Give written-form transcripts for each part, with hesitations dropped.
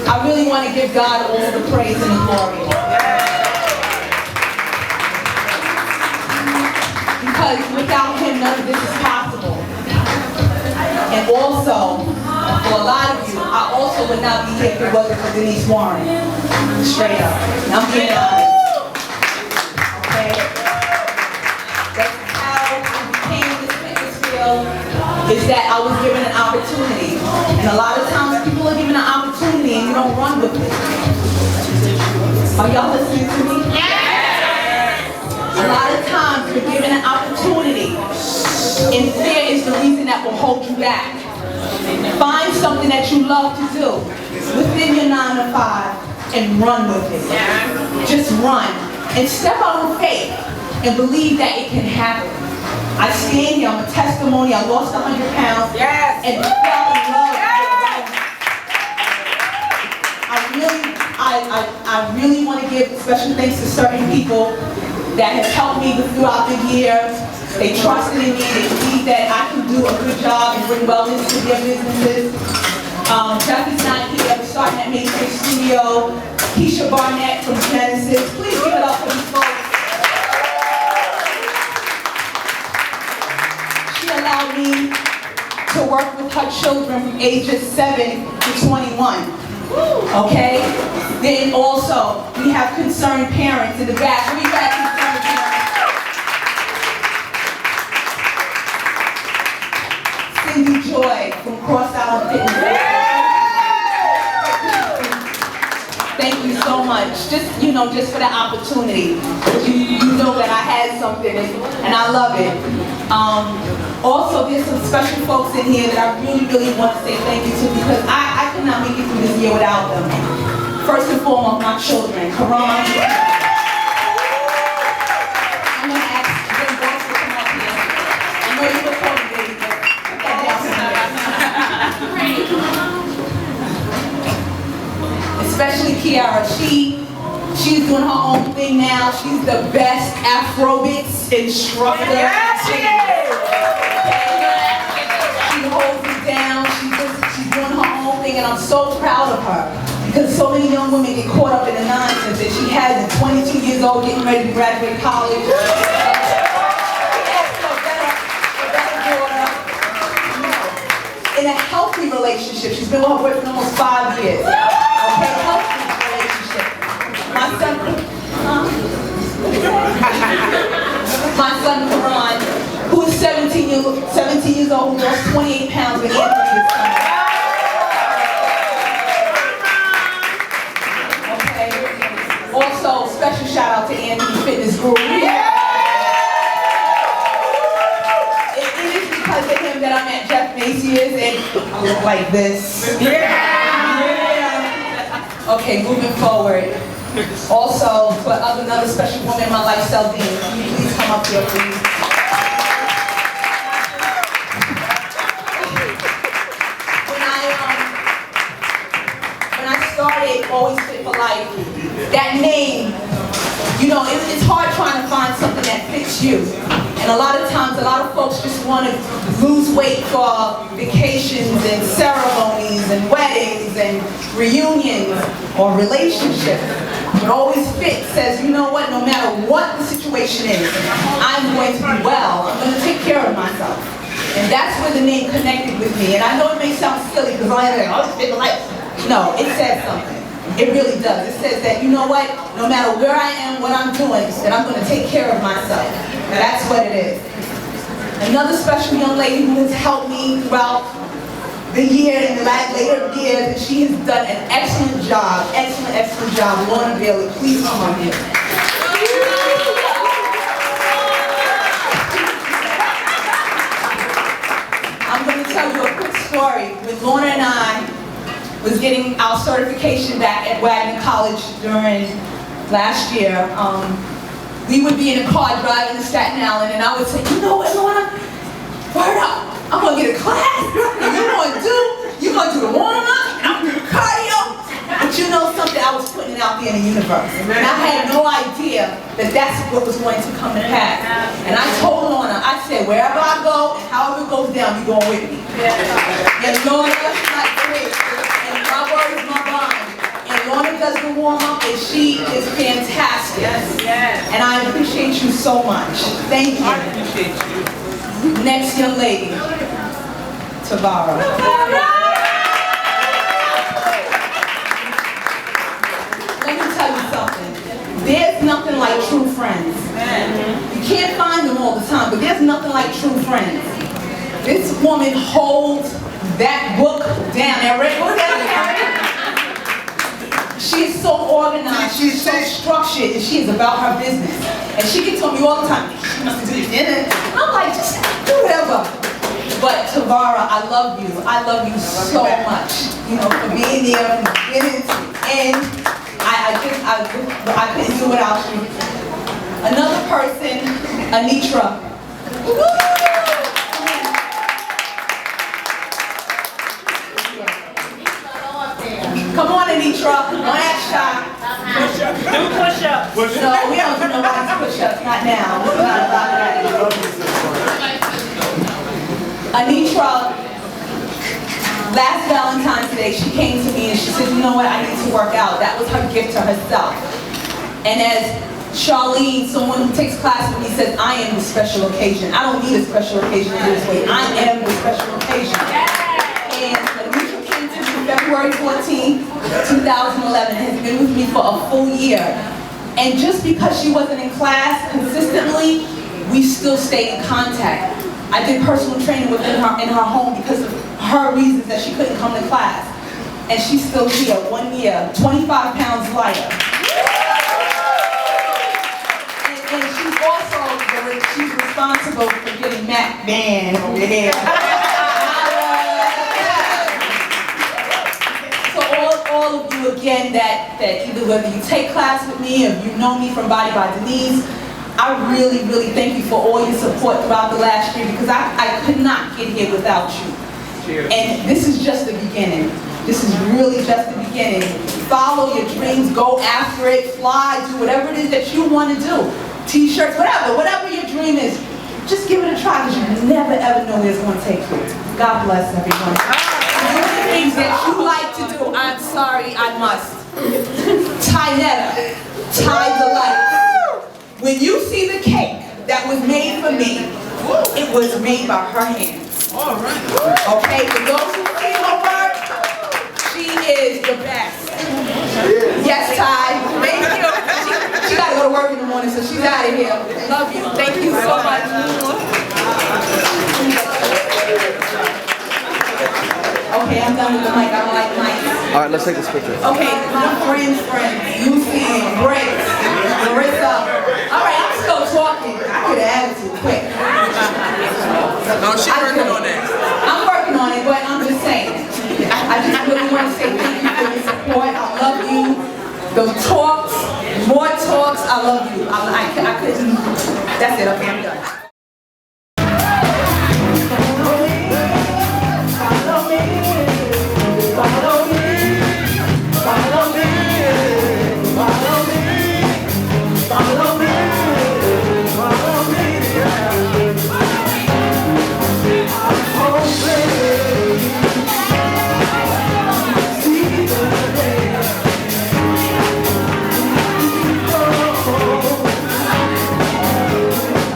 I really want to give God all the praise and the glory. Because without Him, none of this is possible. And also, for a lot of you, I also would not be here if it wasn't for Denise Warren. Straight up. And I'm being honest. Okay? That's how I became in this fitness field, is that I was given an opportunity. And a lot of times people are given an opportunity and you don't run with it. Are y'all listening to me? A lot of times you're given an opportunity, and fear is the reason that will hold you back. Find something that you love to do within your 9 to 5 and run with it. Just run and step out with faith and believe that it can happen. I stand here, I'm a testimony. I lost 100 pounds and fell in love with life. I really want to give special thanks to certain people that have helped me throughout the years. They trusted in me, they believe that I can do a good job and bring wellness to their businesses. Jeff is not here, we're starting at Maceus Studios. Keisha Barnett from Genesis. Please give it up for these folks. She allowed me to work with her children from ages 7 to 21. Okay? Then also, we have concerned parents in the back. We got concerned parents. Cindy Joy from Cross Island Fitness. Thank you so much. Just for the opportunity. You know that I had something and I love it. Also, there's some special folks in here that I really, really want to say thank you to, because I could not make it through this year without them. First and foremost, my children, Karan. I'm going to ask them both to come up here. I know you look forward, baby, but put that down somewhere. Especially Kiara. She's doing her own thing now. She's the best Afrobeats instructor. She holds it down. She's doing her own thing, and I'm so proud of her. Because so many young women get caught up in the nonsense that she has at 22 years old, getting ready to graduate college. In a healthy relationship. She's been with her boyfriend almost 5 years. Okay, healthy relationship. My son Karan, who is 17 years old, who lost 28 pounds with Anthony this summer. Okay. Also, special shout out to Anthony Fitness Group. It is because of him that I'm at Jeff Maceus and I look like this. Okay, moving forward. Also, for another special woman in my life, Salon. Can you please come up here, please? When I started Alwayz Fit for Life, that name, it's hard trying to find something that fits you. And a lot of times, a lot of folks just want to lose weight for vacations and ceremonies and weddings and reunions or relationships. But Alwayz Fit says, you know what, no matter what the situation is, I'm going to be well. I'm going to take care of myself. And that's where the name connected with me. And I know it may sound silly because I'm like, Alwayz Fit for Life. No, it says something. It really does. It says that, you know what, no matter where I am, what I'm doing, that I'm going to take care of myself. And that's what it is. Another special young lady who has helped me throughout the year and the later years, and she has done an excellent job, excellent job. Lorna Bailey, please come on here. I'm going to tell you a quick story. When Lorna and I was getting our certification back at Wagner College during last year, we would be in a car driving to Staten Island, and I would say, you know what, Lorna? Word up. I'm going to get a class, and you're going to do the warm-up, and I'm going to do cardio. But you know something, I was putting it out there in the universe. And I had no idea that that's what was going to come to pass. And I told Lorna, I said, wherever I go, and however it goes down, you're going with me. And Lorna, like this. And and she is fantastic. Yes. And I appreciate you so much. Thank you. I appreciate you. Next young lady, Tavara. Let me tell you something. There's nothing like true friends. You can't find them all the time, but there's nothing like true friends. This woman holds that book down. She's so organized, she's so structured, and she is about her business. And she can tell me all the time, she must do dinner. And I'm like, just do whatever. But Tavara, I love you. I love you so much. You know, for being there from the beginning to the end. I couldn't do without you. Another person, Anitra. Come on, Anitra. Don't act shy. Do push-ups. No, we don't do nobody's push-ups. Not now. It's not about that. Anitra, last Valentine's Day, she came to me and she said, you know what, I need to work out. That was her gift to herself. And as Charlene, someone who takes class with me, says, I am the special occasion. I don't need a special occasion in this way. I am the special occasion. And Anitra came to me February 14, 2011, has been with me for a full year. And just because she wasn't in class consistently, we still stayed in contact. I did personal training within her in her home because of her reasons that she couldn't come to class. And she's still here, 1 year, 25 pounds lighter. And she's also, she's responsible for getting Mac Man over here. So all of you again that either whether you take class with me or you know me from Body by Denise, I really, really thank you for all your support throughout the last year because I could not get here without you. Cheers. And this is just the beginning. This is really just the beginning. Follow your dreams, go after it, fly, do whatever it is that you want to do. T-shirts, whatever your dream is, just give it a try because you never ever know where it's going to take you. God bless everyone. One of the things that you like to do, I'm sorry, I must. Tinetta, tie the light. When you see the cake that was made for me, it was made by her hands. All right. Okay, for those who see her work, she is the best. Yes, Ty. Thank you. She got to go to work in the morning, so she's out of here. Love you. Thank you so much. Okay, I'm done with the mic. I don't like mics. All right, let's take this picture. Okay, my friends, Lucy, Grace, Marissa. All right, I'm still talking. I could add attitude quick. No, she's working on that. I'm working on it, but I'm just saying. I just really want to say thank you for your support. I love you. Those talks, more talks, I love you. I couldn't. That's it. Okay, I'm done.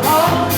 Oh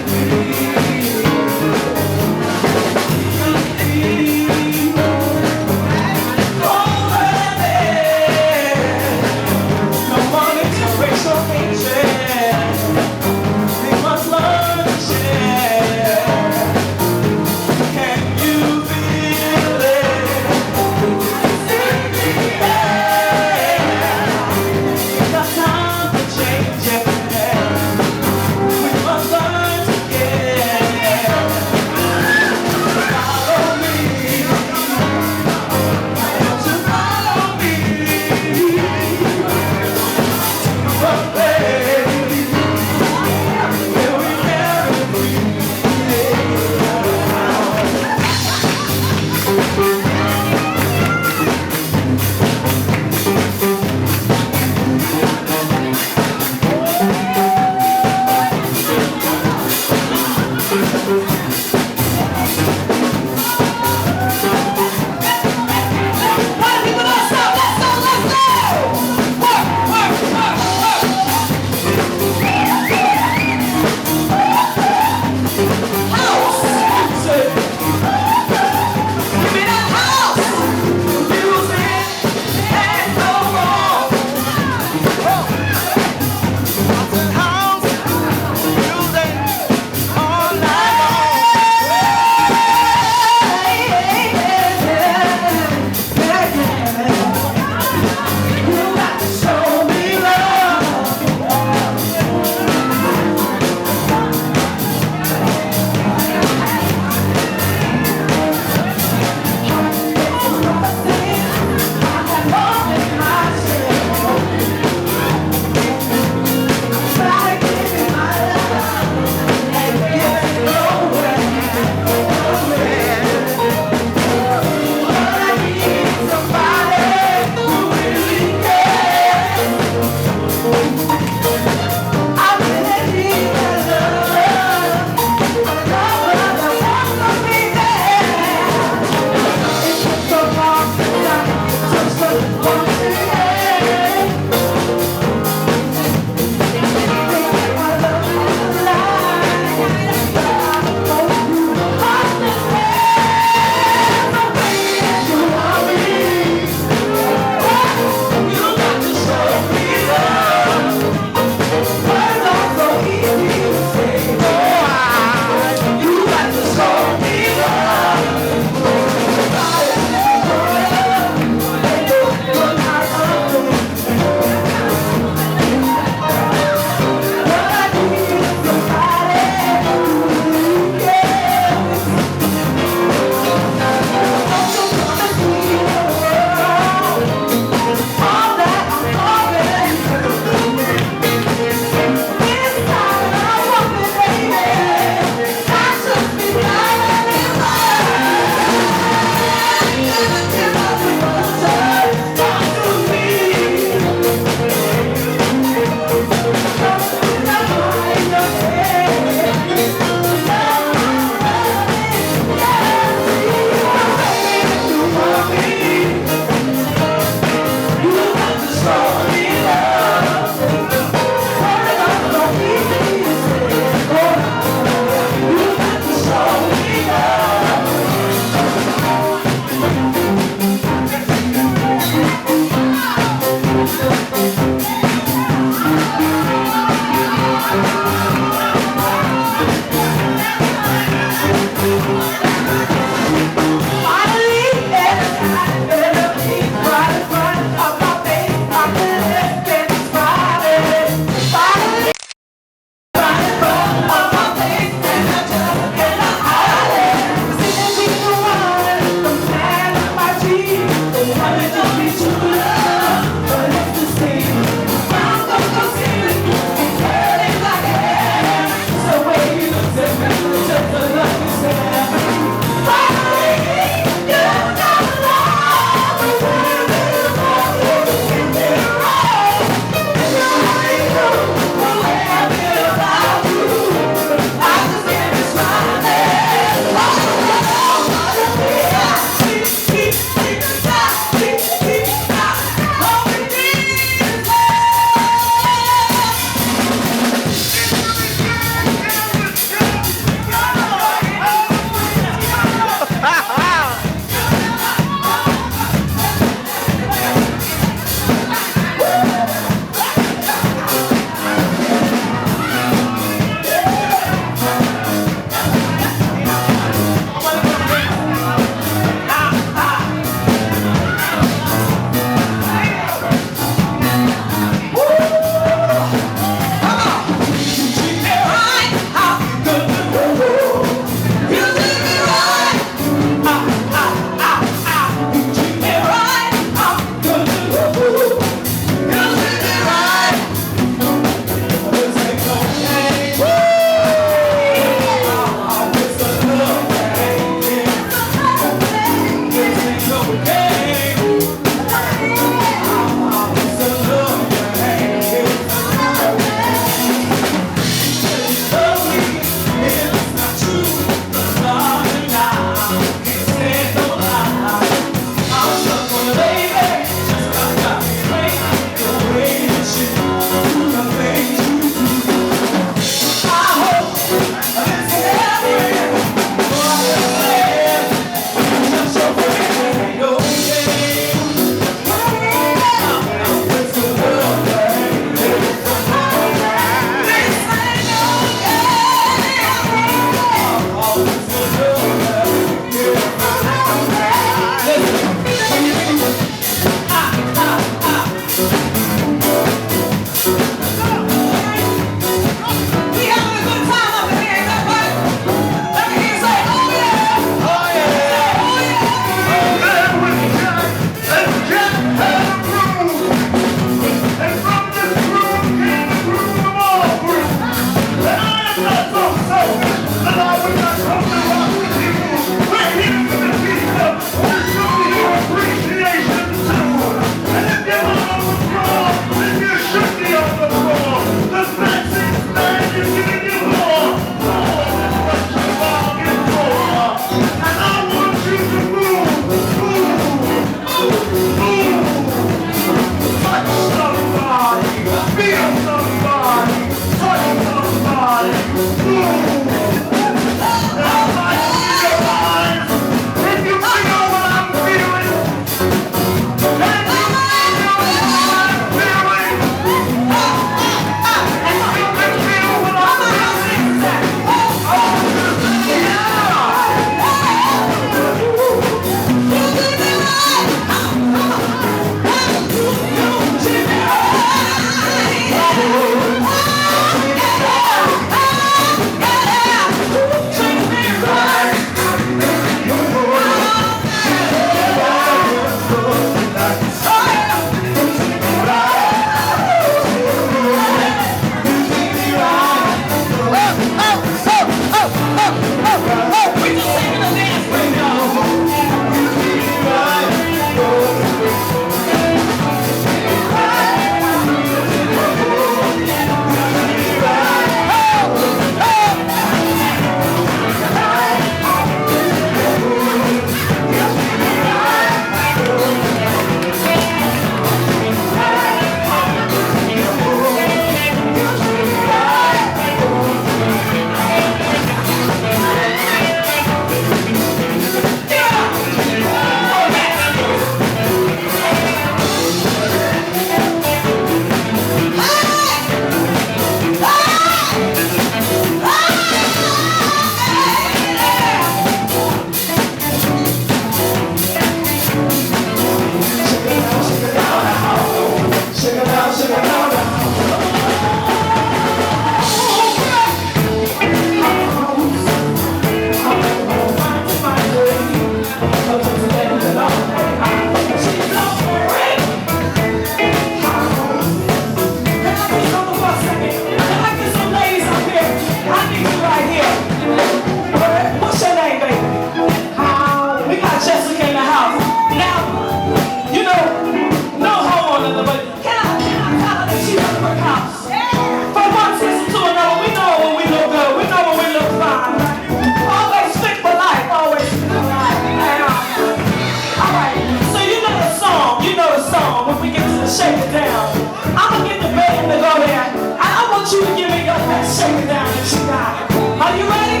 want you to give me your best shake it down that you got. Are you ready?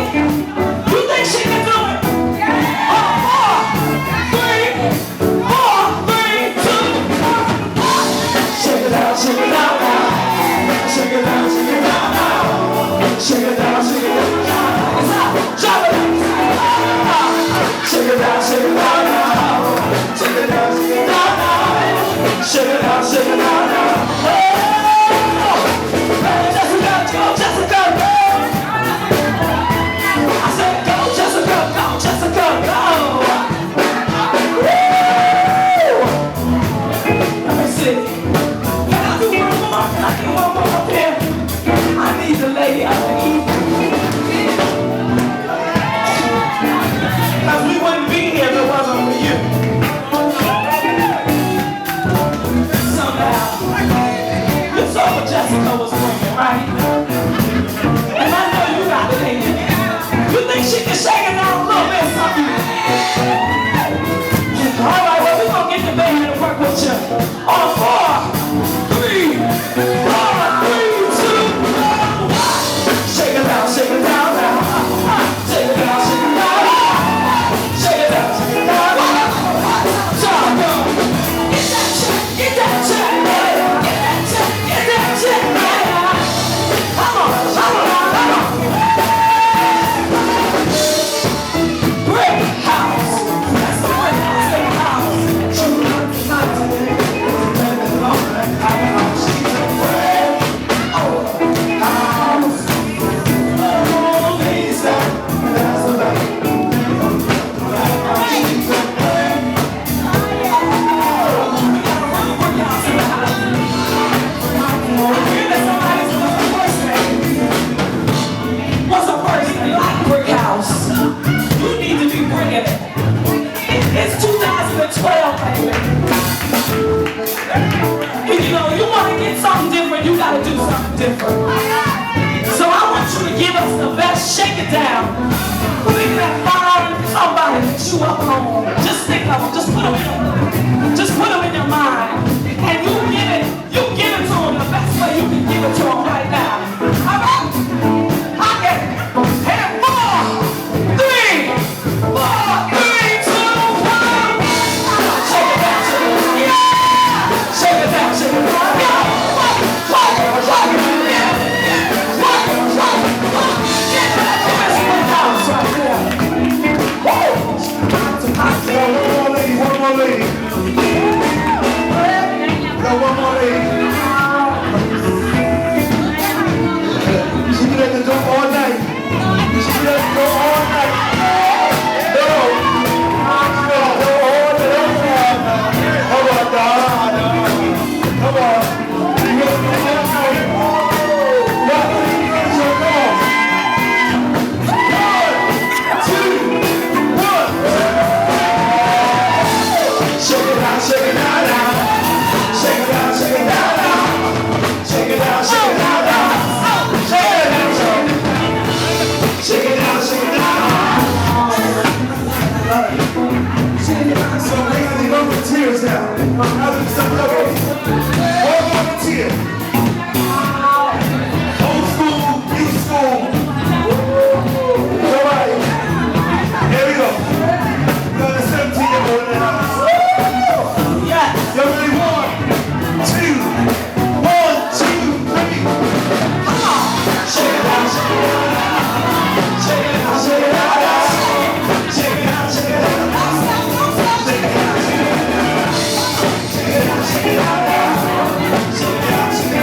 You think she can do it? On 4, 3, 4, 3, 2, 1. Shake it out, shake it out now. Shake it out, shake it out now. Shake it out, shake it out now. It's out. Drop it. Shake it out, shake it out now. Shake it out, shake it out now. Shake it out, shake it out now. Hey, Jessica, go, Jessica, go. I said, go, Jessica, go, Jessica, go. Woo! Let me see. Can I do one more? Can I do one more up here? I need the lady out to eat. Because we wouldn't be here if it wasn't for you. Somehow, you saw what Jessica was bringing, right? And I know you got it in you. You think she can shake it down a little bit, something? All right, well, we're going to get the band to work with you. On 4, 3, 4, 3, 2, 1. Shake it down, shake it down now. Shake it down, shake it down. Shake it down, shake it down. Talk, go. Get that check, get that check. Get that check, get that check. Come on, come on, come on. Brick house. That's the brick house in the house. She loves my today. She's a friend. Oh, house. Oh, Lisa. That's the right. She's a friend. What's the first thing? Like brick house. You need to be bringing it. It's 2012, baby. And you know, you want to get something different, you got to do something different. So I want you to give us the best shake it down. Think of that fire, somebody that you up on. Just think of them, just put them in your mind. And you give it to them the best way you can give it to them right now. All right? Okay. And 4, 3, 4, 3, 2, 1. Shake it down, shake it down. Yeah. Shake it down, shake it down. Yeah. Rock it, rock it, yeah. Rock it, rock it. Get back to this brick house right there. Woo! One more lady. Got one more lady. She be at the door all night. She be at the door all night. No. No, all night. Come on, dog. Come on. You got to do all night. What? Come on. 1, 2, 1. Shake it out, shake it out now. Shake it out, shake it out now. Shake it out, shake it out now. Shake it out, shake it out, shake it out. So ladies, volunteers now. All volunteer. Old school, new school. All right. Here we go. We got a 17-year-old in the house. You ready? 1, 2, 1, 2, 3. Come on. Shake it out, shake it out now. Shake it out, shake it out now. Shake it out, shake it out now. Shake it out, shake it out now. Shake it out, shake it out now. Shake it out, shake it out now.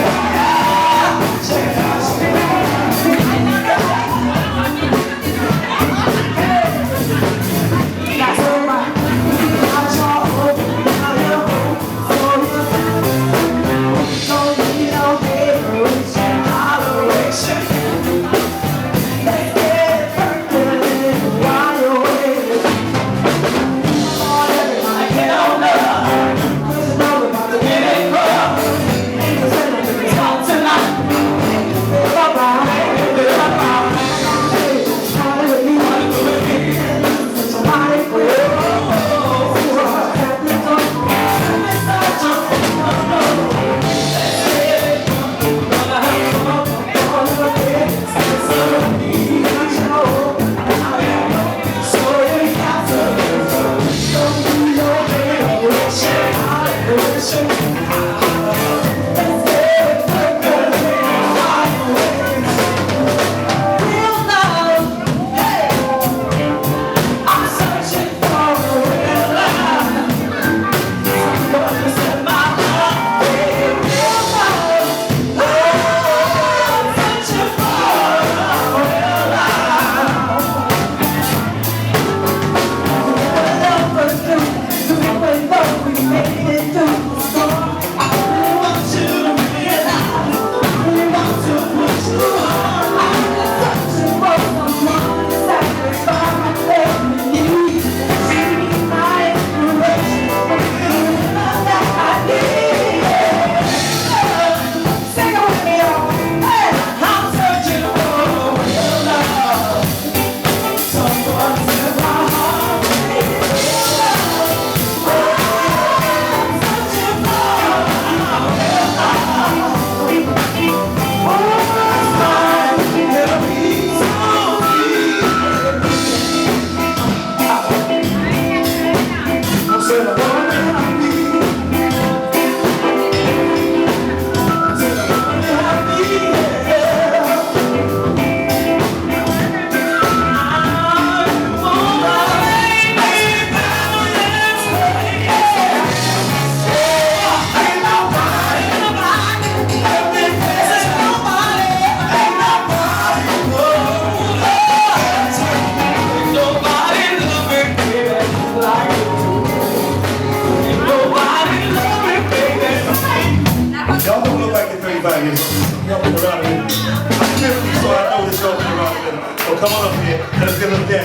Come on up here. Let's get them down.